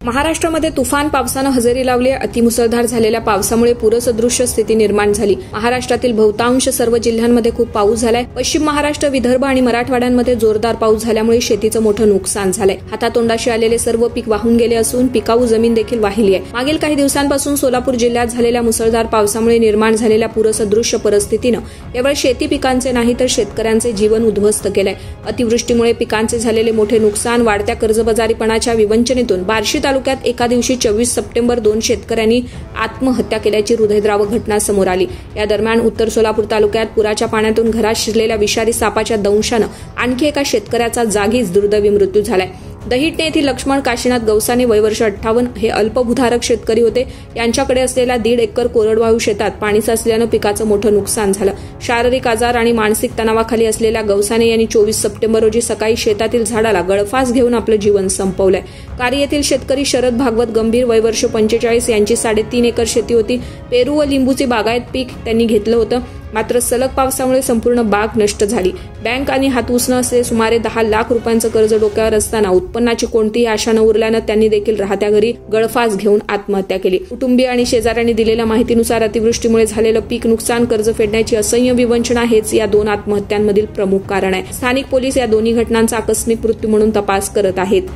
महाराष्ट्रामध्ये तुफान पावसानं हजेरी लावली आहे। अतिमुसळधार झालेल्या पावसामुळे पूरसदृश्य स्थिती निर्माण झाली। महाराष्ट्रातील बहुतांश सर्व जिल्ह्यांमध्ये खूप पाऊस झालाय। पश्चिम महाराष्ट्र, विदर्भ आणि मराठवाड्यांमध्ये जोरदार पाऊस झाल्यामुळे शेतीचं मोठं नुकसान झालंय। हातातोंडाशी आलेले सर्व पीक वाहून गेले असून पिकाऊ जमीन देखील वाहिली आहे। मागील काही दिवसांपासून सोलापूर जिल्ह्यात झालेल्या मुसळधार पावसामुळे निर्माण झालेल्या पूरसदृश्य परिस्थितीनं केवळ शेती पिकांचे नाही तर शेतकऱ्यांचे जीवन उद्ध्वस्त केलंय। अतिवृष्टीमुळे पिकांचे झालेले मोठे नुकसान, वाढत्या कर्जबाजारीपणाच्या विवंचनेतून बार्शी तालुक्यात एका दिवशी 24 सप्टेंबर 2 शेतकऱ्यांनी आत्महत्या केल्याची हृदयद्रावक घटना समोर आली। या दरम्यान उत्तर सोलापूर तालुक्यात पुराच्या पाण्यातून घरात शिरलेल्या विषारी सापाच्या दंशानं आणखी एका शेतकऱ्याचा जागीच दुर्दैवी मृत्यू झालाय। दहिटणे येथील लक्ष्मण काशीनाथ गवसाने वय वर्ष 58 हे अल्पभूधारक शेतकरी होते। यांच्याकडे असलेल्या 1.5 एकर कोरडवाहू शेतात पाणी साचल्यानं पिकाचं मोठं नुकसान झालं। शारीरिक आजार आणि मानसिक तणावाखाली असलेल्या गवसाने यांनी 24 सप्टेंबर रोजी सकाळी शेतातील झाडाला गळफास घेऊन आपलं जीवन संपवलंय। कारी येथील शेतकरी शरद भागवत गंभीर वय वर्ष 45 यांची 3.5 एकर शेती होती। पेरू व लिंबूचे बागायत पीक त्यांनी घेतलं होतं, मात्र सलग पावसामुळे संपूर्ण बाग नष्ट झाली। बँक आणि हात उसणं असे सुमारे 10 लाख रुपयांचं कर्ज डोक्यावर असताना उत्पन्नाची कोणतीही आशा न उरल्यानं त्यांनी देखील राहत्या घरी गळफास घेऊन आत्महत्या केली। कुटुंबीय आणि शेजाऱ्यांनी दिलेल्या माहितीनुसार अतिवृष्टीमुळे झालेलं पीक नुकसान, कर्ज फेडण्याची असह्य विवंचना हेच या 2 आत्महत्यांमधील प्रमुख कारण आहे। स्थानिक पोलीस या दोन्ही घटनांचा आकस्मिक मृत्यू म्हणून तपास करत आहेत।